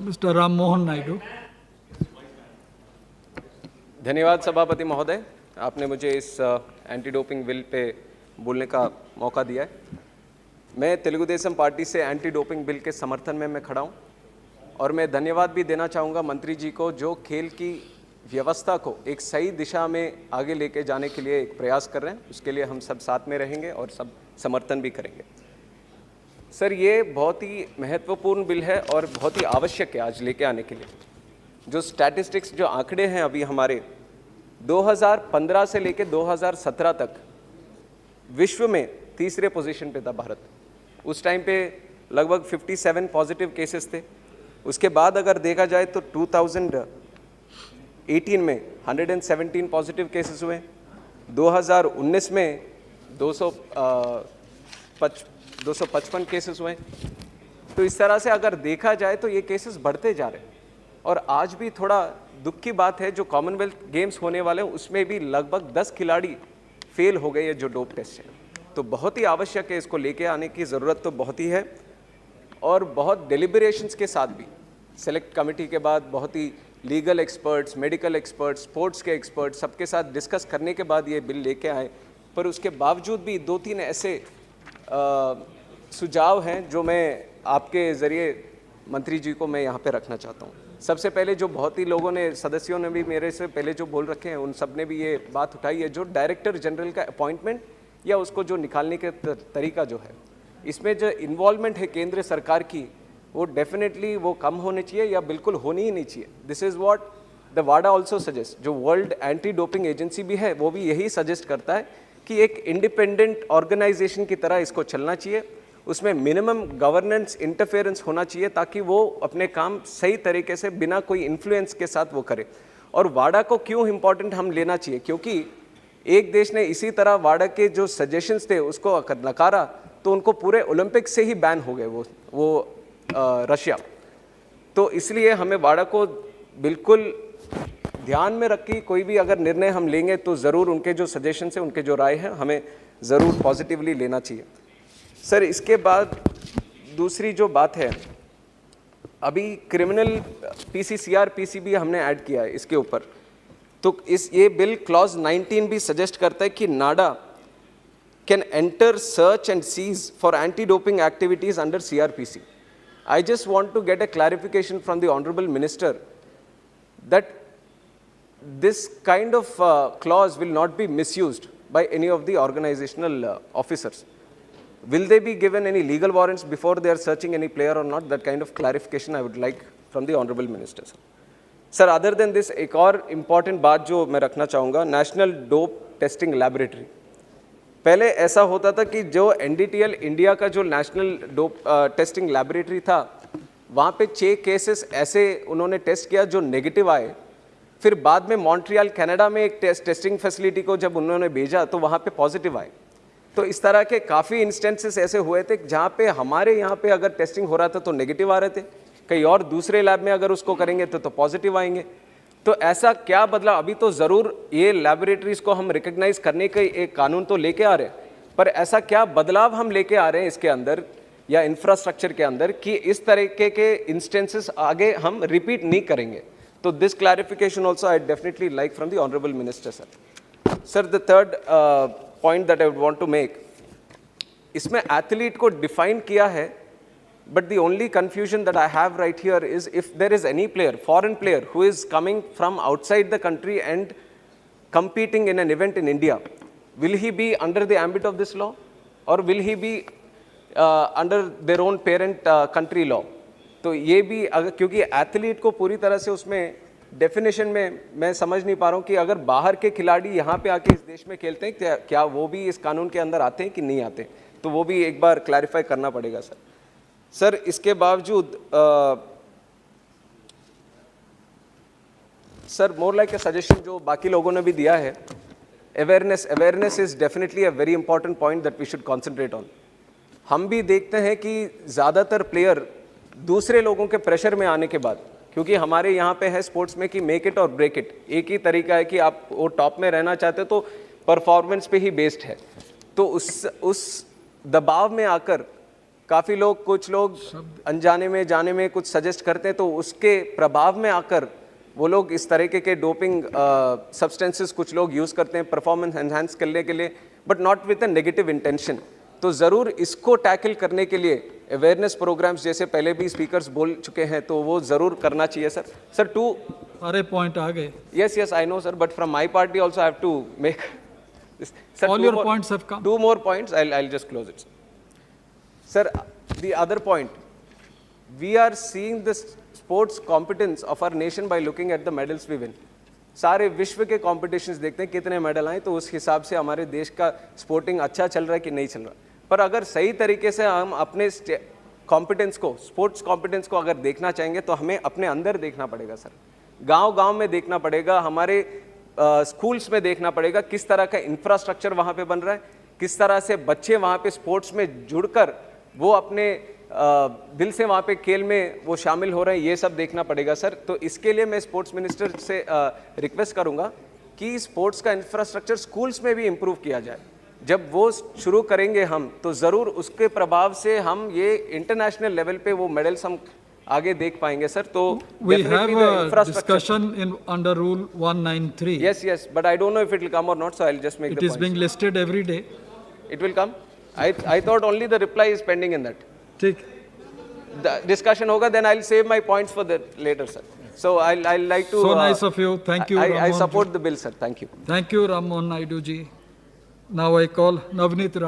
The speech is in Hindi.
Mr. Ram Mohan Naidu. धन्यवाद सभापति महोदय, आपने मुझे इस एंटी डोपिंग बिल पे बोलने का मौका दिया है। मैं तेलुगु देशम पार्टी से एंटी डोपिंग बिल के समर्थन में मैं खड़ा हूँ और मैं धन्यवाद भी देना चाहूँगा मंत्री जी को, जो खेल की व्यवस्था को एक सही दिशा में आगे लेके जाने के लिए एक प्रयास कर रहे हैं। उसके लिए हम सब साथ में रहेंगे और सब समर्थन भी करेंगे। सर, ये बहुत ही महत्वपूर्ण बिल है और बहुत ही आवश्यक है आज लेके आने के लिए। जो स्टैटिस्टिक्स, जो आंकड़े हैं अभी हमारे 2015 से लेके 2017 तक विश्व में तीसरे पोजीशन पे था भारत। उस टाइम पे लगभग 57 पॉजिटिव केसेस थे। उसके बाद अगर देखा जाए तो 2018 में 117 पॉजिटिव केसेस हुए, 2019 में 255 केसेस हुए। तो इस तरह से अगर देखा जाए तो ये केसेस बढ़ते जा रहे हैं। और आज भी थोड़ा दुख की बात है, जो कॉमनवेल्थ गेम्स होने वाले हैं उसमें भी लगभग 10 खिलाड़ी फेल हो गए, जो डोप टेस्ट है। तो बहुत ही आवश्यक है, इसको लेके आने की ज़रूरत तो बहुत ही है। और बहुत डेलिब्रेशंस के साथ भी सेलेक्ट कमेटी के बाद बहुत ही legal experts, medical experts, sports के एक्सपर्ट्स सबके साथ डिस्कस करने के बाद ये बिल लेके आए। पर उसके बावजूद भी 2-3 ऐसे सुझाव हैं जो मैं आपके ज़रिए मंत्री जी को मैं यहाँ पे रखना चाहता हूँ। सबसे पहले, जो बहुत ही लोगों ने, सदस्यों ने भी मेरे से पहले जो बोल रखे हैं, उन सब ने भी ये बात उठाई है, जो डायरेक्टर जनरल का अपॉइंटमेंट या उसको जो निकालने के तरीका जो है, इसमें जो इन्वॉल्वमेंट है केंद्र सरकार की, वो डेफिनेटली वो कम होनी चाहिए या बिल्कुल होनी ही नहीं चाहिए। This is what the Wada also suggest. जो वर्ल्ड एंटी डोपिंग एजेंसी भी है वो भी यही सजेस्ट करता है कि एक इंडिपेंडेंट ऑर्गेनाइजेशन की तरह इसको चलना चाहिए। उसमें मिनिमम गवर्नेंस इंटरफेरेंस होना चाहिए ताकि वो अपने काम सही तरीके से बिना कोई इन्फ्लुएंस के साथ वो करे। और वाडा को क्यों इम्पोर्टेंट हम लेना चाहिए, क्योंकि एक देश ने इसी तरह वाडा के जो सजेशंस थे उसको नकारा तो उनको पूरे ओलंपिक से ही बैन हो गए वो रशिया। तो इसलिए हमें वाडा को बिल्कुल ध्यान में रख के कोई भी अगर निर्णय हम लेंगे तो ज़रूर उनके जो सजेशंस हैं, उनके जो राय हैं, हमें ज़रूर पॉजिटिवली लेना चाहिए। सर, इसके बाद दूसरी जो बात है, अभी क्रिमिनल CRPC भी हमने ऐड किया है इसके ऊपर। तो ये बिल क्लॉज 19 भी सजेस्ट करता है कि NADA can enter, search and seize for anti doping activities under CRPC. I just want to get a clarification from the Honorable Minister that this kind of clause will not be misused by any of the organizational officers. Will they be given any legal warrants before they are searching any player or not? That kind of clarification I would like from the Honorable Minister. Sir, other than this, एक और important बात जो मैं रखना चाहूँगा, नेशनल डोप टेस्टिंग लैबोरेटरी। पहले ऐसा होता था कि जो NDTL इंडिया का जो नेशनल डोप टेस्टिंग लैबोरेटरी था, वहाँ पे 6 केसेस ऐसे उन्होंने टेस्ट किया जो नेगेटिव आए। फिर बाद में मॉन्ट्रियल कनाडा में एक टेस्टिंग फैसिलिटी को जब उन्होंने भेजा तो वहाँ पे पॉजिटिव आए। तो इस तरह के काफ़ी इंस्टेंसेस ऐसे हुए थे जहाँ पे हमारे यहाँ पे अगर टेस्टिंग हो रहा था तो नेगेटिव आ रहे थे, कहीं और दूसरे लैब में अगर उसको करेंगे तो पॉजिटिव आएंगे। तो ऐसा क्या बदला? अभी तो ज़रूर ये लैबोरेटरीज़ को हम रिकग्नाइज करने का एक कानून तो लेके आ रहे हैं, पर ऐसा क्या बदलाव हम लेके आ रहे हैं इसके अंदर या इंफ्रास्ट्रक्चर के अंदर कि इस तरीके के इंस्टेंसेस आगे हम रिपीट नहीं करेंगे? तो this clarification also I definitely like from the honourable minister sir. Sir, the third point that I would want to make, इसमें एथलीट को डिफाइन किया है, but the only confusion that I have right here is if there is any player, foreign player who is coming from outside the country and competing in an event in India, will he be under the ambit of this law or will he be under their own parent country law? तो ये भी अगर, क्योंकि एथलीट को पूरी तरह से उसमें डेफिनेशन में मैं समझ नहीं पा रहा हूँ कि अगर बाहर के खिलाड़ी यहाँ पे आके इस देश में खेलते हैं क्या वो भी इस कानून के अंदर आते हैं कि नहीं आते? तो वो भी एक बार क्लैरिफाई करना पड़ेगा सर। सर, इसके बावजूद sir, more like a suggestion जो बाकी लोगों ने भी दिया है, awareness is definitely a very important point that we should concentrate on. हम भी देखते हैं कि ज़्यादातर प्लेयर दूसरे लोगों के प्रेशर में आने के बाद, क्योंकि हमारे यहाँ पे है स्पोर्ट्स में कि मेक इट और ब्रेक इट, एक ही तरीका है कि आप वो टॉप में रहना चाहते तो परफॉर्मेंस पे ही बेस्ड है। तो उस दबाव में आकर काफ़ी लोग, कुछ लोग अनजाने में जाने में कुछ सजेस्ट करते हैं, तो उसके प्रभाव में आकर वो लोग इस तरीके के डोपिंग सब्सटेंसेस कुछ लोग यूज़ करते हैं परफॉर्मेंस एनहांस करने के लिए, but not with a negative intention. तो ज़रूर इसको टैकल करने के लिए अवेयरनेस प्रोग्राम्स जैसे पहले भी स्पीकर्स बोल चुके हैं, तो वो ज़रूर करना चाहिए सर। सर टू सारे पॉइंट आ गए। yes I know sir, but from my party also I have to make this. Sir, All two your more- points have come. 2 more points, I'll just close it. Sir, the other point, we are seeing this sports competence of our nation by looking at the medals we win. सारे विश्व के कॉम्पिटिशन्स देखते हैं कितने मेडल आए, तो उस हिसाब से हमारे देश का स्पोर्टिंग अच्छा चल रहा है कि नहीं चल रहा। पर अगर सही तरीके से हम अपने कॉम्पिटेंस को, स्पोर्ट्स कॉम्पिटेंस को अगर देखना चाहेंगे तो हमें अपने अंदर देखना पड़ेगा सर। गांव-गांव में देखना पड़ेगा, हमारे स्कूल्स में देखना पड़ेगा किस तरह का इंफ्रास्ट्रक्चर वहाँ पे बन रहा है, किस तरह से बच्चे वहाँ पे स्पोर्ट्स में जुड़कर वो अपने दिल से वहाँ पे खेल में वो शामिल हो रहे हैं, ये सब देखना पड़ेगा सर। तो इसके लिए मैं स्पोर्ट्स मिनिस्टर से रिक्वेस्ट करूँगा कि स्पोर्ट्स का इंफ्रास्ट्रक्चर स्कूल्स में भी इम्प्रूव किया जाए। जब वो शुरू करेंगे हम, तो ज़रूर उसके प्रभाव से हम ये इंटरनेशनल लेवल पे वो मेडल्स हम आगे देख पाएंगे सर। तो We have definitely the a infrastructure- discussion in under Rule 193. Yes, but I don't know if it will come or not, so I'll just make It the is point. being listed every day. It will come. I thought only the reply is pending in that. ठीक, The discussion hoga, then I'll save my points for the later, sir. So I'll like to. so nice of you. Thank you, I Rammohan support the bill, sir. Thank you. Thank you, Rammohan Naidu ji. Now I call Navneet Rana.